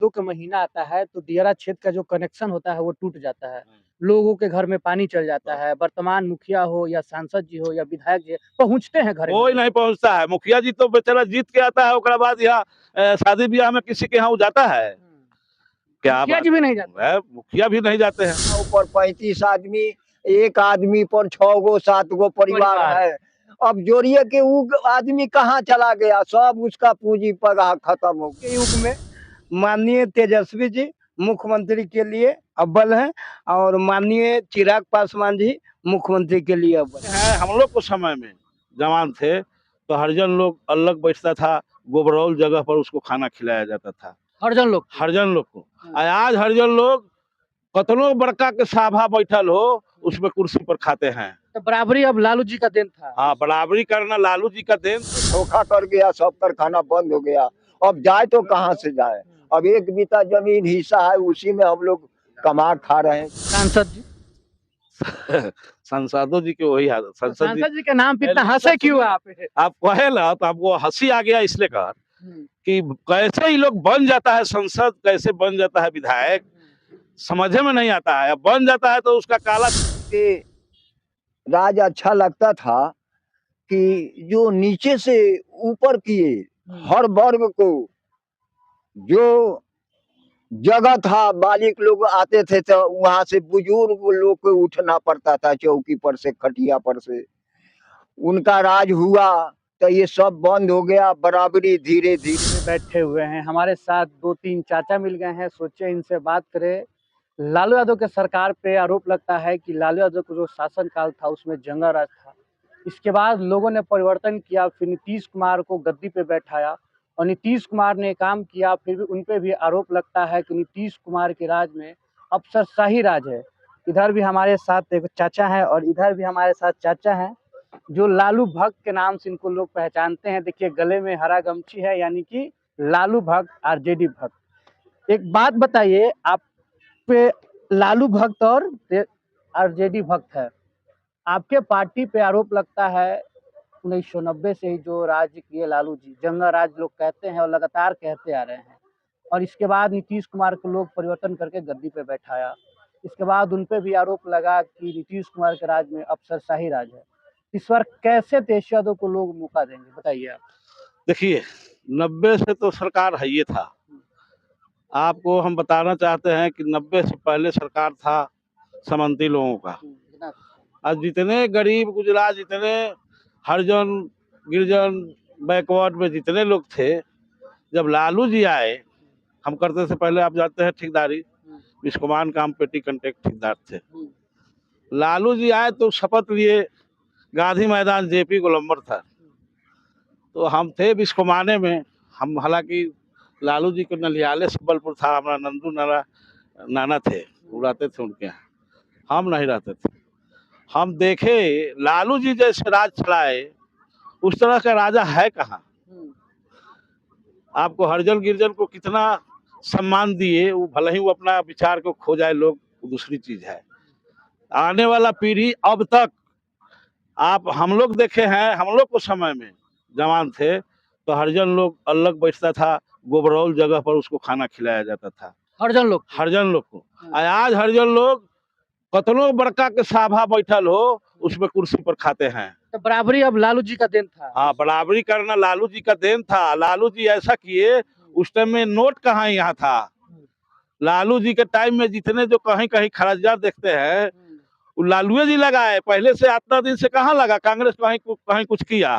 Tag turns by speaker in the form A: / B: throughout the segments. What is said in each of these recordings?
A: दो का महीना आता है तो दियारा क्षेत्र का जो कनेक्शन होता है वो टूट जाता है। लोगों के घर में पानी चल जाता है। वर्तमान मुखिया हो या सांसद जी हो या विधायक जी पहुंचते हैं घर
B: कोई नहीं पहुंचता है। मुखिया जी तो बेचारा जीत के आता है, उसके बाद यहाँ शादी ब्याह में किसी के यहाँ जाता है क्या?
A: मुखिया जी भी नहीं जाते,
B: मुखिया भी नहीं जाते हैं।
C: ऊपर 35 आदमी, एक आदमी पर 6 गो 7 गो परिवार है। अब जोड़िए के वो आदमी कहाँ चला गया, सब उसका पूंजी पगार खत्म हो गया। युग में माननीय तेजस्वी जी मुख्यमंत्री के लिए अव्वल हैं और माननीय चिराग पासवान जी मुख्यमंत्री के लिए अव्वल
B: है। हम लोग को समय में जवान थे तो हरिजन लोग अलग बैठता था, गोबरौल जगह पर उसको खाना खिलाया जाता था। हरिजन लोग को आज हरिजन लोग कतनो बड़का के सभा बैठल हो उसमें कुर्सी पर खाते हैं।
A: तो बराबरी अब लालू जी का देन था।
B: हाँ, बराबरी करना लालू जी का देन।
C: धोखा कर गया, सब कारखाना बंद हो गया। अब जाए तो कहाँ से जाए। अब एक बीता जमीन हिस्सा है, उसी में हम लोग कमा खा रहे हैं।
A: सांसद जी
B: सांसदों जी के वही हालत।
A: सांसद जी के नाम पे इतना हंसे क्यों आप
B: कहे ना तो आपको हंसी आ गया इसलिए कर कि कैसे ही लोग बन जाता है संसद, कैसे बन जाता है विधायक, समझे में नहीं आता है। अब बन जाता है तो उसका काला
C: राज अच्छा लगता था कि जो नीचे से ऊपर किए हर वर्ग को जो जगह था, मालिक लोग आते थे तो वहां से बुजुर्ग लोग को उठना पड़ता था चौकी पर से, खटिया पर से। उनका राज हुआ तो ये सब बंद हो गया। बराबरी धीरे धीरे
A: बैठे हुए हैं हमारे साथ 2-3 चाचा मिल गए हैं, सोचे इनसे बात करें। लालू यादव के सरकार पे आरोप लगता है कि लालू यादव का जो शासन काल था उसमें जंगल राज था। इसके बाद लोगों ने परिवर्तन किया, फिर नीतीश कुमार को गद्दी पे बैठाया और नीतीश कुमार ने काम किया। फिर भी उन पे भी आरोप लगता है कि नीतीश कुमार के राज में अफसरशाही राज है। इधर भी हमारे साथ एक चाचा है और इधर भी हमारे साथ चाचा है जो लालू भक्त के नाम से इनको लोग पहचानते हैं। देखिए गले में हरा गमछी है, यानी कि लालू भक्त, आरजेडी भक्त। एक बात बताइए, आप पे लालू भक्त और आरजेडी भक्त है, आपके पार्टी पे आरोप लगता है 1990 से ही जो राज्य किए लालू जी, जंगल राज लोग कहते हैं और लगातार कहते आ रहे हैं। और इसके बाद नीतीश कुमार को लोग परिवर्तन करके गद्दी पे बैठाया। इसके बाद उन पे भी आरोप लगा कि नीतीश कुमार के राज में अफसरशाही राज है। इस बार कैसे तेज यादव को लोग मौका देंगे, बताइए आप।
B: देखिए 90 से तो सरकार है ये था। आपको हम बताना चाहते हैं कि 90 से पहले सरकार था समंती लोगों का। आज जितने गरीब गुजरात, जितने हरिजन गिरजन बैकवर्ड में जितने लोग थे, जब लालू जी आए, हम करते से पहले आप जानते हैं ठेकेदारी, विश्वकुमान काम पेटी कंटेक्ट ठेकेदार थे। लालू जी आए तो शपथ लिए, गांधी मैदान जेपी गोलंबर था, तो हम थे विश्वकुमाने में। हम हालांकि लालू जी को नलियाले सुबलपुर था, हमारा नंदू नाना थे, वो रहते थे उनके यहाँ, हम नहीं रहते थे। हम देखे लालू जी जैसे राज चलाए उस तरह का राजा है कहाँ। आपको हरिजन गिरजन को कितना सम्मान दिए, वो भले ही वो अपना विचार को खो जाए लोग, दूसरी चीज है। आने वाला पीढ़ी अब तक आप हम लोग देखे हैं, हम लोग को समय में जवान थे तो हरिजन लोग अलग बैठता था, गोबरौल जगह पर उसको खाना खिलाया जाता था। हरिजन लोग को आज हरिजन लोग कतनो बड़का के सभा बैठल हो उसमें कुर्सी पर खाते हैं।
A: तो बराबरी अब लालू जी का देन था।
B: हाँ, बराबरी करना लालू जी का देन था। लालू जी ऐसा किए, उस टाइम में नोट कहाँ यहाँ था। लालू जी के टाइम में जितने जो कहीं कहीं खर्चा देखते हैं वो लालू जी लगाए। पहले से इतना दिन से कहाँ लगा, कांग्रेस कहीं कुछ किया।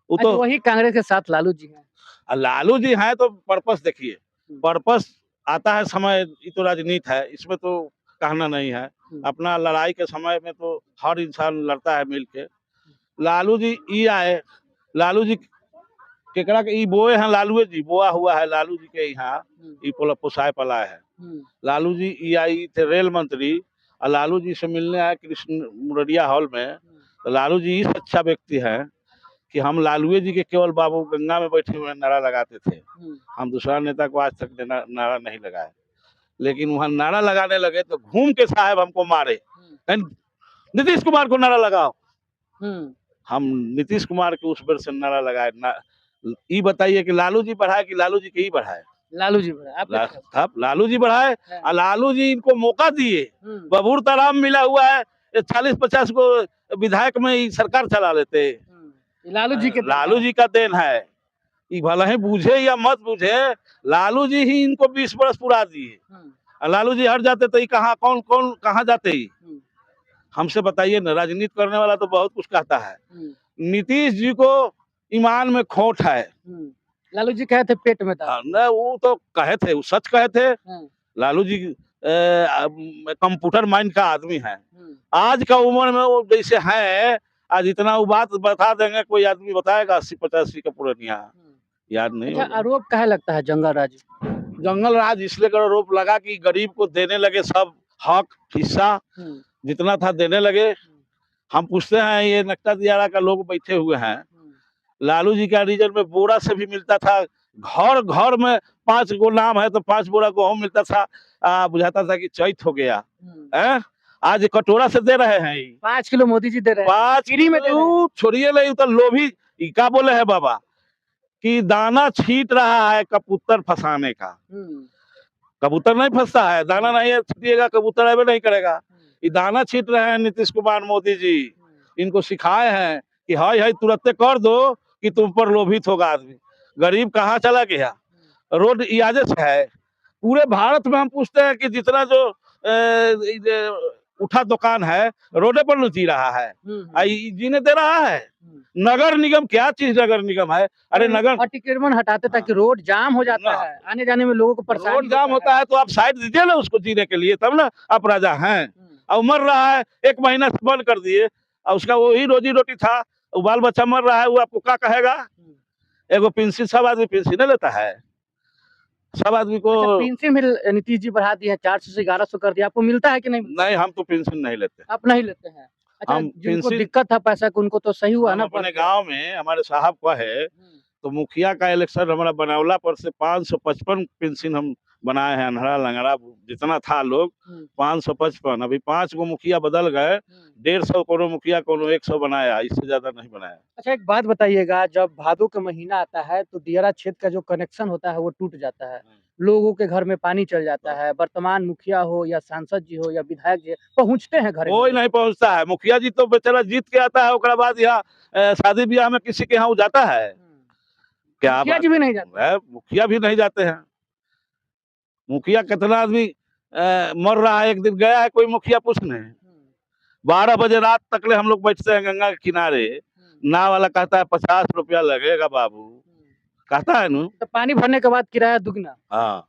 B: वो तो
A: वही कांग्रेस के साथ लालू जी हैं।
B: लालू जी हैं तो पर्पस देखिए, पर्पस आता है समय, ये तो राजनीति है, इसमें तो कहना नहीं है। अपना लड़ाई के समय में तो हर इंसान लड़ता है मिल के। लालू जी ई आए, लालू जी केकरा के ई बोए हैं, लालू जी बोआ हुआ है लालू जी के यहाँ, ई पोसाए पला है। लालू जी ई आई थे रेल मंत्री, और लालू जी से मिलने आए कृष्ण मुररिया हॉल में। तो लालू जी इस अच्छा व्यक्ति है कि हम लालू जी के केवल बाबू गंगा में बैठे हुए नारा लगाते थे। हम दूसरा नेता को आज तक नारा नहीं लगाए, लेकिन वहां नारा लगाने लगे तो घूम के साहब हमको मारे, नीतीश कुमार को नारा लगाओ। हम नीतीश कुमार के उस पर से नारा लगाए। ये बताइए कि लालू जी बढ़ाए कि लालू जी के ही बढ़ाए।
A: लालू जी बढ़ा आपके ख्याल से?
B: अब लालू जी बढ़ाए
A: हाँ।
B: और लालू जी इनको मौका दिए।
A: हम्म,
B: बबूर आराम मिला हुआ है, 40-50 को विधायक में ही सरकार चला लेते।
A: ये लालू जी के देन
B: लालू
A: है।
B: जी का देन है। ये भले ही बूझे या मत बूझे, लालू जी ही इनको 20 बरस पुरा दिए।
A: हम्म,
B: और लालू जी हट जाते तो ये कहाँ कौन कौन कहाँ जाते ही?
A: हम्म,
B: हमसे बताइए ना। राजनीति करने वाला तो बहुत कुछ कहता है।
A: हम्म,
B: नीतीश जी को ईमान में खोट है।
A: हम्म। लालू जी कहे थे पेट में था।
B: हाँ, न वो तो कहे थे, वो सच कहे थे।
A: हाँ,
B: लालू जी कंप्यूटर माइंड का आदमी है।
A: हम्म,
B: आज का उम्र में वो जैसे है, आज इतना वो बात बता देंगे, कोई आदमी बताएगा 80-85 का पुरानिया
A: हम्म।
B: याद नहीं
A: अच्छा,
B: होगा।
A: आरोप कहे लगता है जंगल राज?
B: जंगल राज इसलिए कर आरोप लगा कि गरीब को देने लगे सब हक हिस्सा
A: हम्म,
B: जितना था देने लगे। हम पूछते हैं, ये नक्ता दियारा का लोग बैठे हुए हैं,
A: हम्म,
B: लालू जी का रीजन में बोरा से भी मिलता था। घर घर में 5 गो नाम है तो 5 बोरा गेहूं मिलता था। बुझाता था कि चैत हो गया
A: हम्म।
B: है। आज कटोरा से दे रहे हैं।
A: 5 किलो मोदी जी दे रहे हैं,
B: 5
A: फ्री में दे रहे हैं।
B: किलो छोड़िए नहीं तो लोभी। ई का बोले है बाबा कि दाना छीट रहा है कबूतर फंसाने का।
A: हम्म,
B: कबूतर नहीं फंसता है, दाना नहीं छीटिएगा कबूतर ऐसे नहीं करेगा। ये दाना छीट रहे हैं नीतीश कुमार मोदी जी। इनको सिखाए हैं कि हाय हाय तुरंत कर दो कि तुम पर लोभित होगा आदमी। गरीब कहाँ चला गया? रोड इजाजत है। पूरे भारत में हम पूछते हैं कि जितना जो उठा दुकान है रोडे पर न जी रहा है, जीने दे रहा है। नगर निगम क्या चीज नगर निगम है? अरे नगर
A: अतिक्रमण हटाते ताकि रोड जाम हो जाता
B: ना।
A: है, आने जाने में लोगों को परेशानी
B: रोड जाम होता है तो आप साइड दीजिए ना उसको जीने के लिए, तब ना आप राजा हैं। अब मर रहा है, 1 महीना से बंद कर दिए और उसका वही रोजी रोटी था। वो बाल बच्चा मर रहा है, वो आपको क्या कहेगा? एगो पेंशन सब आदमी पेंशन लेता है, सब आदमी को।
A: अच्छा, पेंशन भी नीतीश जी बढ़ा दिए हैं, 400 से 1100 कर दिया, आपको मिलता है कि नहीं?
B: नहीं, हम तो पेंशन नहीं लेते।
A: आप नहीं लेते हैं? अच्छा,
B: हम
A: जिनको
B: पेंशन
A: दिक्कत था पैसा की उनको तो सही हुआ
B: हम
A: ना?
B: अपने गांव में हमारे साहब का है तो मुखिया का इलेक्शन हमारा बनौला पर से 555 पेंशन हम बनाए हैं। अनहरा लंगड़ा जितना था लोग 555। अभी 5 गो मुखिया बदल गए, 150 कोनो मुखिया कोनो 100 बनाया, इससे ज्यादा नहीं बनाया।
A: अच्छा, एक बात बताइएगा, जब भादों का महीना आता है तो दियारा क्षेत्र का जो कनेक्शन होता है वो टूट जाता है, लोगों के घर में पानी चल जाता है। वर्तमान मुखिया हो या सांसद जी हो या विधायक जी पहुंचते हैं घर
B: कोई नहीं पहुंचता है। मुखिया जी तो बेचारा जीत के आता है, उसके बाद यहाँ शादी ब्याह में किसी के यहाँ वो जाता है क्या?
A: मुखिया जी भी नहीं जाते
B: है, मुखिया भी नहीं जाते हैं। मुखिया कितना आदमी मर रहा है, एक दिन गया है कोई मुखिया पूछने, 12 बजे रात तक ले हम लोग बैठते हैं गंगा के किनारे। नाव वाला कहता है 50 रुपया लगेगा बाबू, कहता है नु।
A: तो पानी भरने के बाद किराया दुगना।
B: हाँ,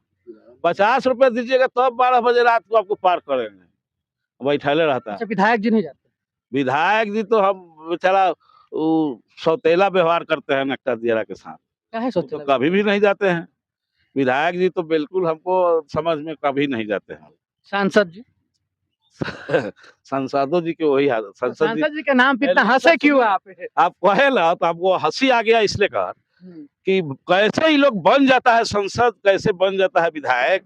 B: 50 रुपया दीजिएगा तब 12 बजे रात को आपको पार करेंगे, बैठले रहता है।
A: अच्छा, विधायक जी नहीं जाते?
B: विधायक जी तो हम बेचारा सौतेला व्यवहार करते हैं नक्ता दियारा के साथ,
A: काहे
B: तो
A: सोचते
B: कभी भी नहीं जाते हैं। विधायक जी तो बिल्कुल हमको समझ में कभी नहीं जाते हैं।
A: सांसद जी?
B: संसदों जी के वही हाल।
A: सांसद जी के नाम पे इतना हंसे क्यों आप?
B: आप कहे ना तो आपको हंसी आ गया इसलिए कर कि कैसे ही लोग बन जाता है संसद, कैसे बन जाता है विधायक,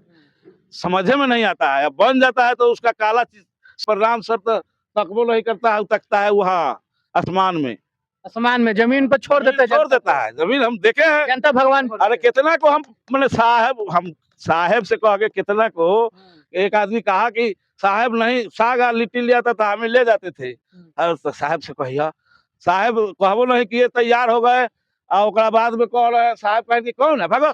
B: समझे में नहीं आता है। अब बन जाता है तो उसका काला चीज पर राम सर तकबो नहीं करता है, तकता है वहाँ आसमान में,
A: आसमान में, जमीन पर छोड़ देता
B: है जमीन। हम देखे हैं
A: जनता भगवान।
B: अरे कितना को हम मैंने साहेब से कह के कितना को एक आदमी कहा कि साहेब नहीं साग लिट्टी ले आता था, हमें ले जाते थे। और तो साहेब से कहिया, साहेब कहबो नहीं किए, तैयार हो गए और बाद में कह रहे हैं साहब कहेंगे कौन है भागो।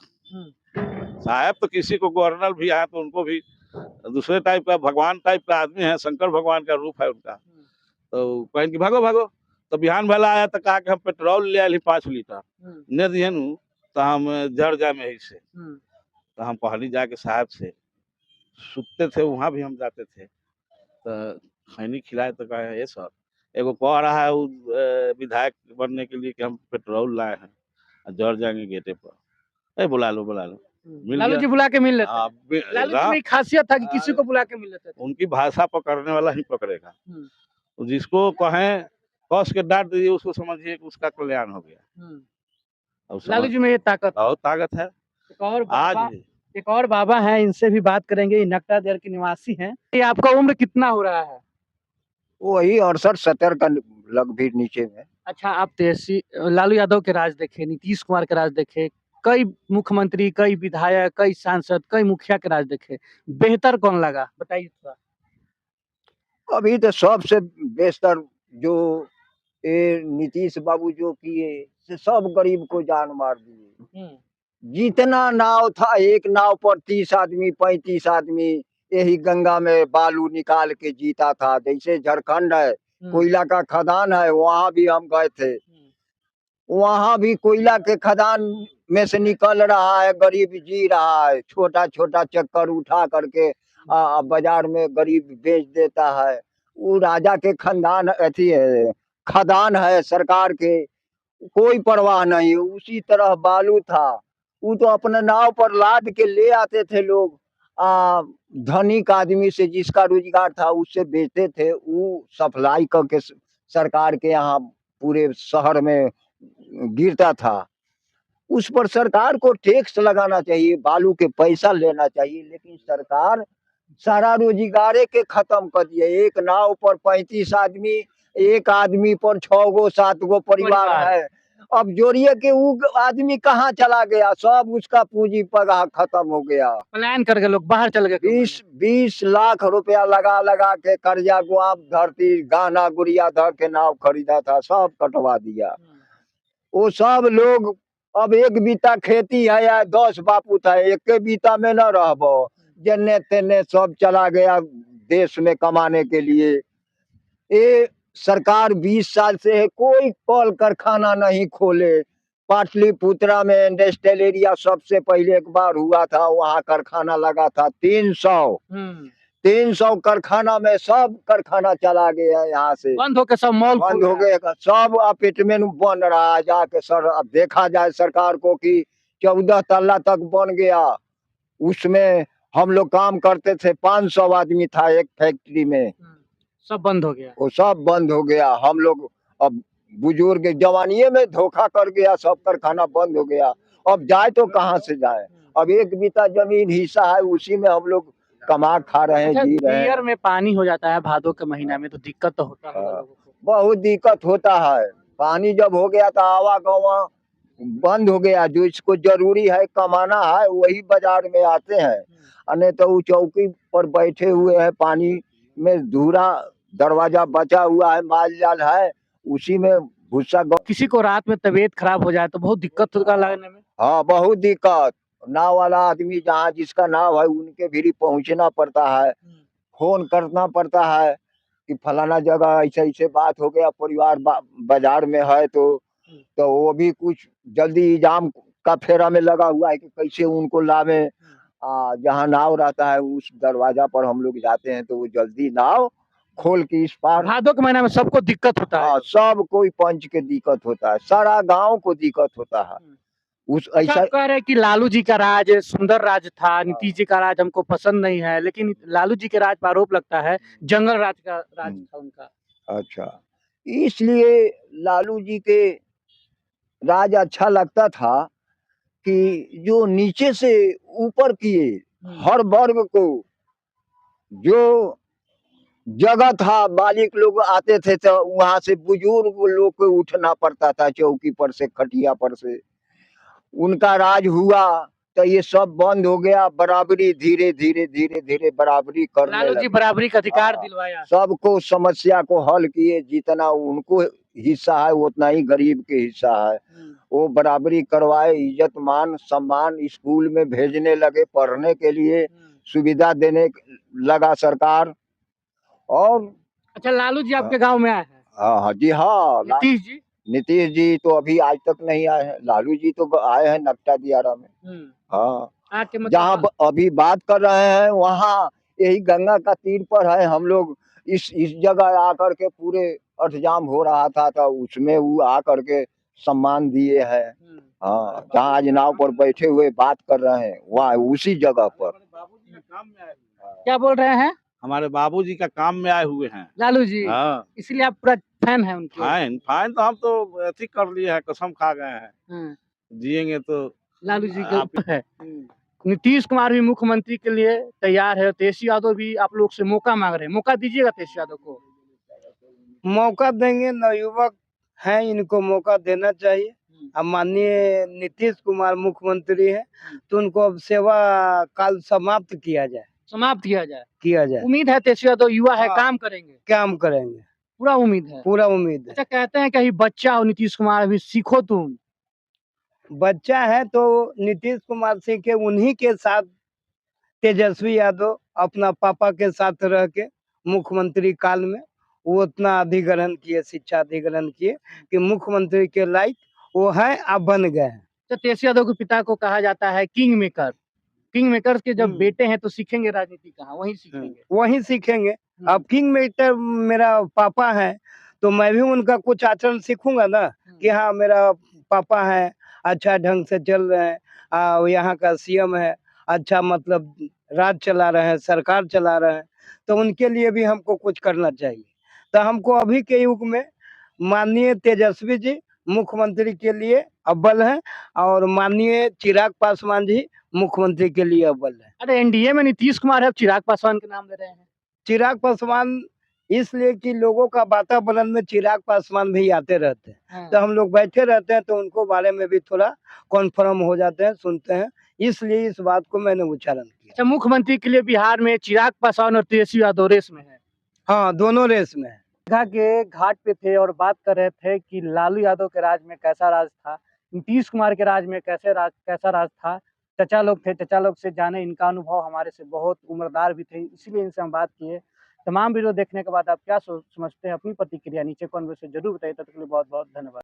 B: साहब तो किसी को गवर्नर भी है तो उनको भी दूसरे टाइप का भगवान टाइप का आदमी है, शंकर भगवान का रूप है उनका। तो कहेंगे भागो भागो। तो बिहान भला आया तो कहा कि हम पेट्रोल ले आए 5 लीटर ने दिए नु तो हम जड़ जाए में से। तो हम पहली जाके साहब से सुतते थे, वहां भी हम जाते थे तो खैनी खिलाए तो कहे ये सर एगो कह रहा है विधायक बनने के लिए कि हम पेट्रोल लाए हैं, जड़ जाएंगे गेटे पर। बुला लो
A: लालू जी बुला के मिल लेते हैं। लालू जी में खासियत था कि किसी को बुला के मिल लेते थे।
B: उनकी भाषा पकड़ने वाला ही पकड़ेगा, जिसको कहें कस के डांट दीजिए उसको समझिए कि उसका कल्याण हो गया।
A: लालू जी में ये ताकत,
B: बहुत ताकत है। आज
A: एक और बाबा है, इनसे भी बात करेंगे। ये नक्ता देर के निवासी हैं। ये आपका उम्र कितना हो रहा है?
C: वही 68-70 का लग भी नीचे में।
A: अच्छा, आप 83 लालू यादव के राज देखे, नीतीश कुमार के राज देखे, कई मुख्यमंत्री, कई विधायक, कई सांसद, कई मुखिया के राज देखे, बेहतर कौन लगा बताइए थोड़ा?
C: अभी तो सबसे बेहतर जो ये नीतीश बाबू जो किए से सब गरीब को जान मार दिए। जितना नाव था, एक नाव पर 30 आदमी 35 आदमी यही गंगा में बालू निकाल के जीता था। जैसे झारखंड है, कोयला का खदान है, वहां भी हम गए थे। वहां भी कोयला के खदान में से निकल रहा है, गरीब जी रहा है, छोटा छोटा चक्कर उठा करके बाजार में गरीब बेच देता है। वो राजा के खानदान अथी है, खदान है सरकार के, कोई परवाह नहीं। उसी तरह बालू था, वो तो अपने नाव पर लाद के ले आते थे लोग। धनिक आदमी से जिसका रोजगार था उससे बेचते थे, वो सप्लाई करके सरकार के यहाँ पूरे शहर में गिरता था। उस पर सरकार को टैक्स लगाना चाहिए, बालू के पैसा लेना चाहिए, लेकिन सरकार सारा रोजगार के खत्म कर दिए। एक नाव पर 35 आदमी, एक आदमी पर 6 गो 7 गो परिवार है। अब जोड़िए कि वो आदमी कहाँ चला गया, सब उसका पूंजी पगार खत्म हो गया।
A: पलायन करके लोग बाहर चल गए।
C: 20 लाख रुपया लगा लगा के कर्जा गुआम धरती गहना गुड़िया धर के नाव खरीदा था, सब कटवा दिया। वो सब लोग अब एक बीता खेती है या 10 बापू था, एक बीता में न रहबो, जन्ने तेने सब चला गया देश में कमाने के लिए। ये सरकार 20 साल से है, कोई कल कारखाना नहीं खोले। पाटलिपुत्रा में इंडस्ट्रियल एरिया सबसे पहले एक बार हुआ था, वहाँ कारखाना लगा था 300 कारखाना में सब कारखाना चला गया, यहाँ से
A: बंद होकर सब मॉल
C: बंद हो गए, सब अपार्टमेंट बन रहा है। जाके सर अब देखा जाए सरकार को कि 14 तल्ला तक बन गया। उसमें हम लोग काम करते थे, 500 आदमी था एक फैक्ट्री में,
A: सब बंद हो गया।
C: वो सब बंद हो गया। हम लोग अब बुजुर्ग जवानिये में धोखा कर गया, सब कारखाना बंद हो गया। अब जाए तो कहाँ से जाए। अब एक बीता जमीन हिस्सा है, उसी में हम लोग कमा खा रहे हैं, जी रहे हैं।
A: में पानी हो जाता है भादों के महीना में, तो दिक्कत तो होता है लोगों को।
C: बहुत दिक्कत होता है। पानी जब हो गया तो आवागमन बंद हो गया। जो इसको जरूरी है कमाना है वही बाजार में आते हैं, अन्य तो वो चौकी पर बैठे हुए हैं, पानी में धूरा दरवाजा बचा हुआ है, माल जाल है, उसी में भूसा।
A: किसी को रात में तबीयत खराब हो जाए तो बहुत दिक्कत होगा लगने में।
C: हाँ, बहुत दिक्कत। नाव वाला आदमी जहाँ जिसका नाव है उनके भी पहुंचना पड़ता है, फोन करना पड़ता है कि फलाना जगह ऐसे ऐसे बात हो गया, परिवार बाजार में है, तो वो भी कुछ जल्दी इंतजाम का फेरा में लगा हुआ है कि कैसे उनको लावे। जहाँ नाव रहता है उस दरवाजा पर हम लोग जाते हैं, तो वो जल्दी नाव खोल के इस पार।
A: भादों के महीना में सबको दिक्कत होता है।
C: सब कोई पंच के दिक्कत होता है, सारा गांव को दिक्कत होता है। उस ऐसा
A: कह रहे कि लालू जी का राज सुंदर राज था, नीतीश जी का राज हमको पसंद नहीं है, लेकिन लालू जी के राज पर आरोप लगता है जंगल राज का राज था उनका।
C: अच्छा, इसलिए लालू जी के राज अच्छा लगता था कि जो नीचे से ऊपर किए हर वर्ग को, जो जगह था मालिक लोग आते थे तो वहां से बुजुर्ग लोग को उठना पड़ता था चौकी पर से, खटिया पर से। उनका राज हुआ तो ये सब बंद हो गया। बराबरी धीरे धीरे धीरे धीरे बराबरी करने
A: लालू जी बराबरी का अधिकार दिलवाया,
C: सबको समस्या को हल किए। जितना उनको हिस्सा है उतना ही गरीब के हिस्सा है, वो बराबरी करवाए। इज्जत मान सम्मान स्कूल में भेजने लगे, पढ़ने के लिए सुविधा देने लगा सरकार। और
A: अच्छा, लालू जी आपके गांव में आए हैं?
C: हाँ जी, हाँ।
A: नीतीश जी
C: तो अभी आज तक नहीं आए हैं। लालू जी तो आए हैं नकटा दियारा में। हाँ, जहाँ अभी बात कर रहे हैं वहाँ यही गंगा का तीर पर है। हम लोग इस जगह आकर के पूरे अठजाम हो रहा था, तो उसमें वो आकर के सम्मान दिए हैं। हाँ, जहाँ आज नाव पर बैठे हुए बात कर रहे हैं वहाँ उसी जगह पर।
A: क्या बोल रहे हैं?
B: हमारे बाबूजी का काम में आए हुए हैं
A: लालू जी।
B: हाँ,
A: इसलिए आप पूरा फैन है उनके?
B: फाइन तो हम तो ऐसी कर लिए हैं, कसम खा गए हैं, जिएंगे तो
A: लालू जी के है। नीतीश कुमार भी मुख्यमंत्री के लिए तैयार है, तेजस्वी यादव भी आप लोग से मौका मांग रहे हैं, मौका दीजिएगा तेजस्वी यादव को?
D: मौका देंगे, नवयुवक हैं, इनको मौका देना चाहिए। अब माननीय नीतीश कुमार मुख्यमंत्री है, तो उनको अब सेवा काल समाप्त किया जाए।
A: उम्मीद है तेजस्वी यादव युवा है,
D: हाँ।
A: काम करेंगे,
D: काम करेंगे,
A: पूरा उम्मीद है।
D: पूरा उम्मीद है।
A: अच्छा, कहते हैं कहीं बच्चा हो नीतीश कुमार, अभी सीखो तुम।
D: बच्चा है तो नीतीश कुमार सीखे, उन्हीं के साथ तेजस्वी यादव अपना पापा के साथ रह के मुख्यमंत्री काल में वो उतना अधिग्रहण किए, शिक्षा अधिग्रहण किए कि मुख्यमंत्री के लायक वो है, अब बन गए हैं।
A: तो तेजस्वी यादव के पिता को कहा जाता है किंग मेकर। किंग मेकर के जब बेटे हैं तो सीखेंगे राजनीति कहाँ, वहीं सीखेंगे।
D: वहीं सीखेंगे। अब किंग मेकर मेरा पापा है, तो मैं भी उनका कुछ आचरण सीखूंगा ना, कि हाँ मेरा पापा है, अच्छा ढंग से चल रहे हैं, यहाँ का सीएम है, अच्छा मतलब राज चला रहे हैं, सरकार चला रहे हैं, तो उनके लिए भी हमको कुछ करना चाहिए। तो हमको अभी के युग में माननीय तेजस्वी जी मुख्यमंत्री के लिए अव्वल हैं, और माननीय चिराग पासवान जी मुख्यमंत्री के लिए अव्वल है।
A: अरे एनडीए में नीतीश कुमार है, अब चिराग पासवान के नाम ले रहे हैं।
D: चिराग पासवान इसलिए कि लोगों का वातावरण में चिराग पासवान भी आते रहते हैं, तो हम लोग बैठे रहते हैं, तो उनको बारे में भी थोड़ा कॉन्फर्म हो जाते हैं, सुनते हैं, इसलिए इस बात को मैंने उच्चारण किया।
A: अच्छा, मुख्यमंत्री के लिए बिहार में चिराग पासवान और तेजस्वी यादव रेस में है।
D: हाँ, दोनों रेस में है।
A: दीघा के घाट पे थे और बात कर रहे थे कि लालू यादव के राज में कैसा राज था, नीतीश कुमार के राज में कैसा राज था। चचा लोग थे, चचा लोग से जाने, इनका अनुभव हमारे से बहुत उम्रदार भी थे, इसीलिए इनसे हम बात किए। तमाम वीडियो देखने के बाद आप क्या समझते हैं, अपनी प्रतिक्रिया नीचे कमेंट में जरूर बताइए। तब तक के लिए बहुत बहुत धन्यवाद।